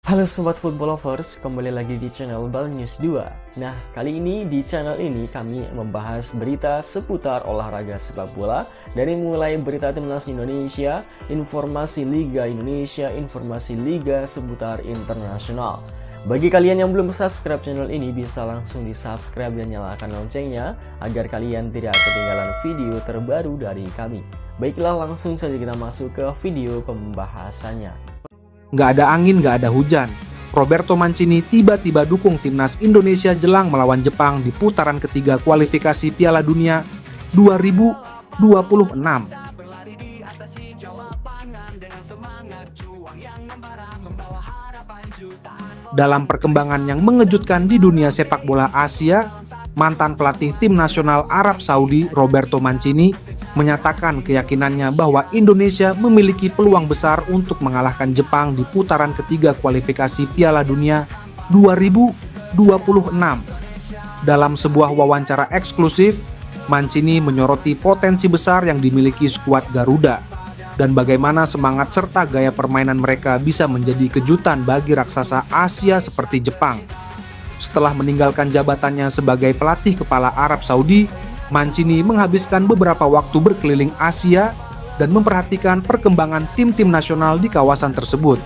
Halo Sobat Football Lovers, kembali lagi di channel Bal News 2. Nah, kali ini di channel ini kami membahas berita seputar olahraga sepak bola. Dari mulai berita timnas Indonesia, informasi Liga Indonesia, informasi Liga seputar internasional. Bagi kalian yang belum subscribe channel ini, bisa langsung di subscribe dan nyalakan loncengnya agar kalian tidak ketinggalan video terbaru dari kami. Baiklah, langsung saja kita masuk ke video pembahasannya. Nggak ada angin, nggak ada hujan. Roberto Mancini tiba-tiba dukung timnas Indonesia jelang melawan Jepang di putaran ketiga kualifikasi Piala Dunia 2026. Dalam perkembangan yang mengejutkan di dunia sepak bola Asia, mantan pelatih tim nasional Arab Saudi Roberto Mancini menyatakan keyakinannya bahwa Indonesia memiliki peluang besar untuk mengalahkan Jepang di putaran ketiga kualifikasi Piala Dunia 2026. Dalam sebuah wawancara eksklusif, Mancini menyoroti potensi besar yang dimiliki skuad Garuda dan bagaimana semangat serta gaya permainan mereka bisa menjadi kejutan bagi raksasa Asia seperti Jepang. Setelah meninggalkan jabatannya sebagai pelatih kepala Arab Saudi, Mancini menghabiskan beberapa waktu berkeliling Asia dan memperhatikan perkembangan tim-tim nasional di kawasan tersebut.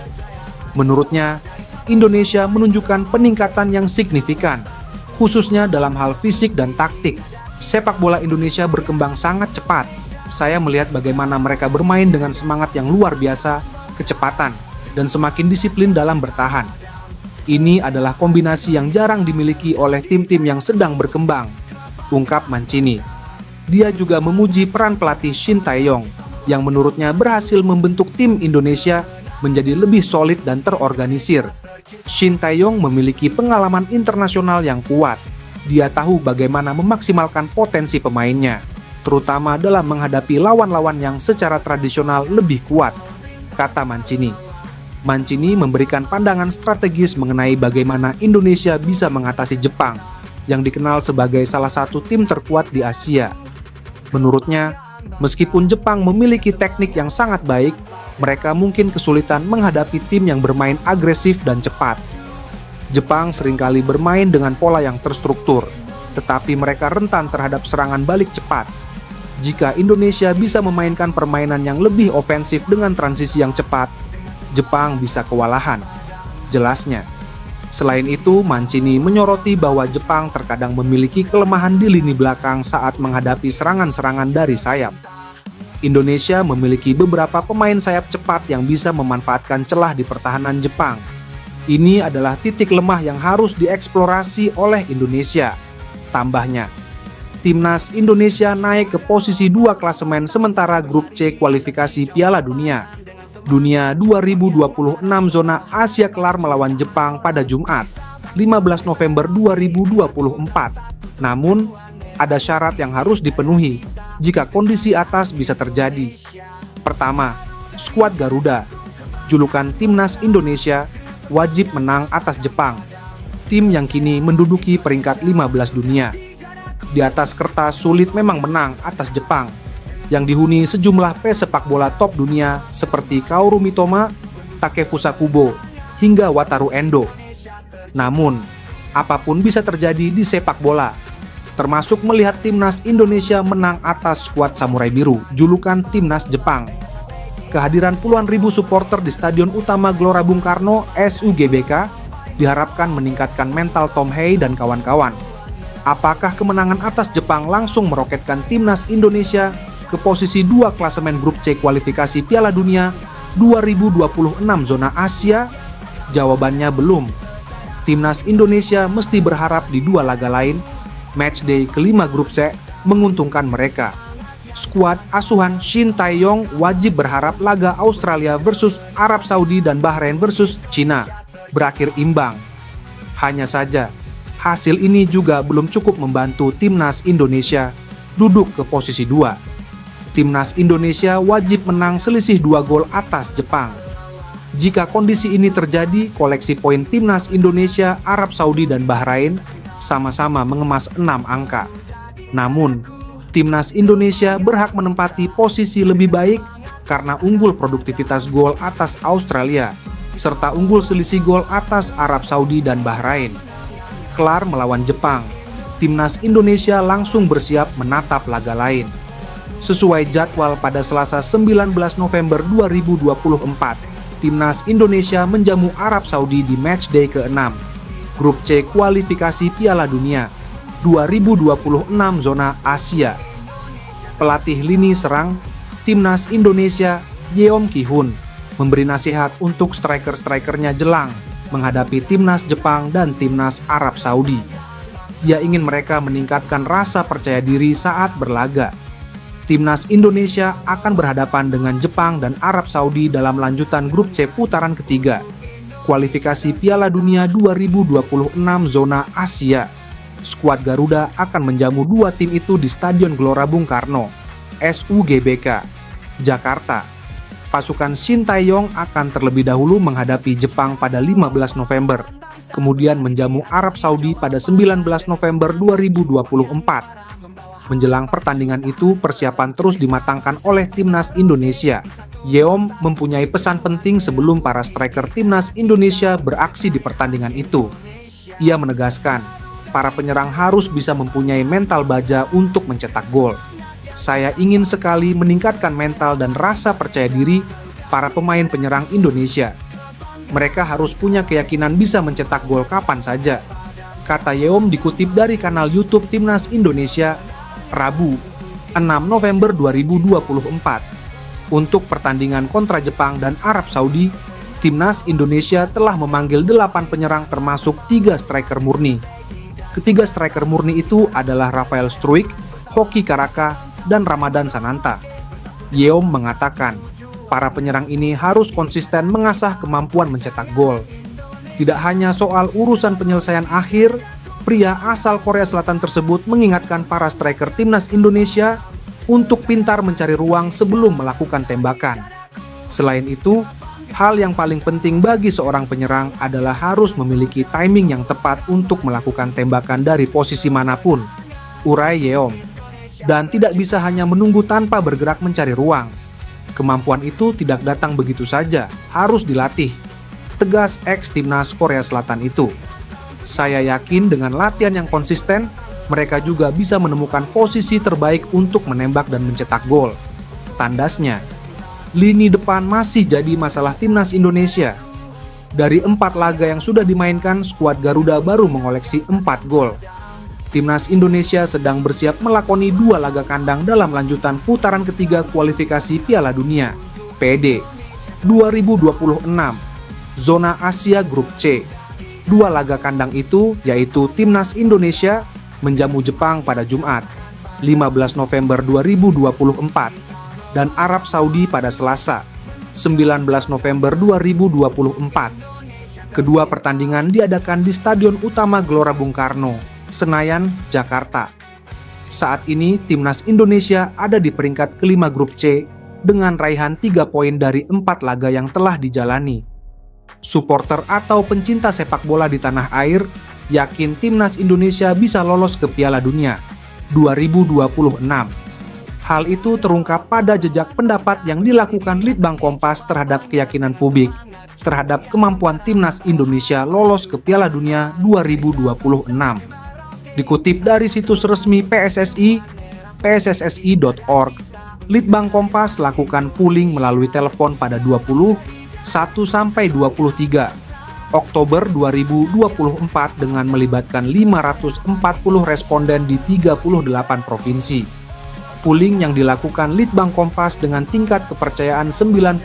Menurutnya, Indonesia menunjukkan peningkatan yang signifikan, khususnya dalam hal fisik dan taktik. Sepak bola Indonesia berkembang sangat cepat. Saya melihat bagaimana mereka bermain dengan semangat yang luar biasa, kecepatan, dan semakin disiplin dalam bertahan. Ini adalah kombinasi yang jarang dimiliki oleh tim-tim yang sedang berkembang, ungkap Mancini. Dia juga memuji peran pelatih Shin Tae-yong yang menurutnya berhasil membentuk tim Indonesia menjadi lebih solid dan terorganisir. Shin Tae-yong memiliki pengalaman internasional yang kuat. Dia tahu bagaimana memaksimalkan potensi pemainnya, terutama dalam menghadapi lawan-lawan yang secara tradisional lebih kuat, kata Mancini. Mancini memberikan pandangan strategis mengenai bagaimana Indonesia bisa mengatasi Jepang, yang dikenal sebagai salah satu tim terkuat di Asia. Menurutnya, meskipun Jepang memiliki teknik yang sangat baik, mereka mungkin kesulitan menghadapi tim yang bermain agresif dan cepat. Jepang seringkali bermain dengan pola yang terstruktur, tetapi mereka rentan terhadap serangan balik cepat. Jika Indonesia bisa memainkan permainan yang lebih ofensif dengan transisi yang cepat, Jepang bisa kewalahan, jelasnya. Selain itu, Mancini menyoroti bahwa Jepang terkadang memiliki kelemahan di lini belakang saat menghadapi serangan-serangan dari sayap. Indonesia memiliki beberapa pemain sayap cepat yang bisa memanfaatkan celah di pertahanan Jepang. Ini adalah titik lemah yang harus dieksplorasi oleh Indonesia, tambahnya. Timnas Indonesia naik ke posisi 2 klasemen sementara grup C kualifikasi Piala Dunia 2026 zona Asia kelar melawan Jepang pada Jumat, 15 November 2024. Namun, ada syarat yang harus dipenuhi jika kondisi atas bisa terjadi. Pertama, skuad Garuda, julukan Timnas Indonesia, wajib menang atas Jepang, tim yang kini menduduki peringkat 15 dunia. Di atas kertas sulit memang menang atas Jepang, yang dihuni sejumlah pesepak bola top dunia seperti Kaoru Mitoma, Takefusa Kubo, hingga Wataru Endo. Namun, apapun bisa terjadi di sepak bola, termasuk melihat timnas Indonesia menang atas skuad Samurai Biru, julukan Timnas Jepang. Kehadiran puluhan ribu supporter di Stadion Utama Gelora Bung Karno (SUGBK) diharapkan meningkatkan mental Tom Hei dan kawan-kawan. Apakah kemenangan atas Jepang langsung meroketkan timnas Indonesia ke posisi 2 klasemen grup C kualifikasi Piala Dunia 2026 zona Asia? Jawabannya belum. Timnas Indonesia mesti berharap di 2 laga lain, matchday kelima grup C, menguntungkan mereka. Skuad asuhan Shin Tae-yong wajib berharap laga Australia versus Arab Saudi dan Bahrain versus Cina berakhir imbang. Hanya saja, hasil ini juga belum cukup membantu timnas Indonesia duduk ke posisi 2. Timnas Indonesia wajib menang selisih 2 gol atas Jepang. Jika kondisi ini terjadi, koleksi poin timnas Indonesia, Arab Saudi, dan Bahrain sama-sama mengemas 6 angka. Namun, timnas Indonesia berhak menempati posisi lebih baik karena unggul produktivitas gol atas Australia serta unggul selisih gol atas Arab Saudi dan Bahrain. Kelar melawan Jepang, timnas Indonesia langsung bersiap menatap laga lain. Sesuai jadwal pada Selasa 19 November 2024, timnas Indonesia menjamu Arab Saudi di matchday ke-6, Grup C kualifikasi Piala Dunia 2026 zona Asia. Pelatih lini serang timnas Indonesia, Yeom Ki-hun, memberi nasihat untuk striker-strikernya jelang menghadapi timnas Jepang dan timnas Arab Saudi. Ia ingin mereka meningkatkan rasa percaya diri saat berlaga. Timnas Indonesia akan berhadapan dengan Jepang dan Arab Saudi dalam lanjutan grup C putaran ketiga, kualifikasi Piala Dunia 2026 zona Asia. Skuad Garuda akan menjamu dua tim itu di Stadion Gelora Bung Karno, SUGBK, Jakarta. Pasukan Shin Tae-yong akan terlebih dahulu menghadapi Jepang pada 15 November, kemudian menjamu Arab Saudi pada 19 November 2024. Menjelang pertandingan itu, persiapan terus dimatangkan oleh timnas Indonesia. Yeom mempunyai pesan penting sebelum para striker timnas Indonesia beraksi di pertandingan itu. Ia menegaskan, para penyerang harus bisa mempunyai mental baja untuk mencetak gol. Saya ingin sekali meningkatkan mental dan rasa percaya diri para pemain penyerang Indonesia. Mereka harus punya keyakinan bisa mencetak gol kapan saja, kata Yeom dikutip dari kanal YouTube Timnas Indonesia, Rabu, 6 November 2024. Untuk pertandingan kontra Jepang dan Arab Saudi, Timnas Indonesia telah memanggil 8 penyerang termasuk 3 striker murni. Ketiga striker murni itu adalah Rafael Struijk, Hoki Caraka, dan Ramadan Sananta. Yeom mengatakan, para penyerang ini harus konsisten mengasah kemampuan mencetak gol. Tidak hanya soal urusan penyelesaian akhir, pria asal Korea Selatan tersebut mengingatkan para striker timnas Indonesia untuk pintar mencari ruang sebelum melakukan tembakan. Selain itu, hal yang paling penting bagi seorang penyerang adalah harus memiliki timing yang tepat untuk melakukan tembakan dari posisi manapun, urai Yeom. Dan tidak bisa hanya menunggu tanpa bergerak mencari ruang. Kemampuan itu tidak datang begitu saja, harus dilatih, tegas ex-timnas Korea Selatan itu. Saya yakin dengan latihan yang konsisten, mereka juga bisa menemukan posisi terbaik untuk menembak dan mencetak gol. Tandasnya, lini depan masih jadi masalah timnas Indonesia. Dari 4 laga yang sudah dimainkan, skuad Garuda baru mengoleksi 4 gol. Timnas Indonesia sedang bersiap melakoni 2 laga kandang dalam lanjutan putaran ketiga kualifikasi Piala Dunia PD 2026 zona Asia Grup C. 2 laga kandang itu yaitu Timnas Indonesia menjamu Jepang pada Jumat 15 November 2024 dan Arab Saudi pada Selasa 19 November 2024. Kedua pertandingan diadakan di Stadion Utama Gelora Bung Karno, Senayan, Jakarta. Saat ini, Timnas Indonesia ada di peringkat kelima Grup C dengan raihan 3 poin dari 4 laga yang telah dijalani. Supporter atau pencinta sepak bola di tanah air yakin Timnas Indonesia bisa lolos ke Piala Dunia 2026. Hal itu terungkap pada jejak pendapat yang dilakukan Litbang Kompas terhadap keyakinan publik terhadap kemampuan Timnas Indonesia lolos ke Piala Dunia 2026. Dikutip dari situs resmi PSSI, psssi.org, Litbang Kompas lakukan polling melalui telepon pada 21 sampai 23 Oktober 2024 dengan melibatkan 540 responden di 38 provinsi. Polling yang dilakukan Litbang Kompas dengan tingkat kepercayaan 95%,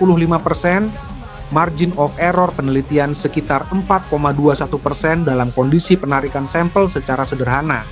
margin of error penelitian sekitar 4,21% dalam kondisi penarikan sampel secara sederhana.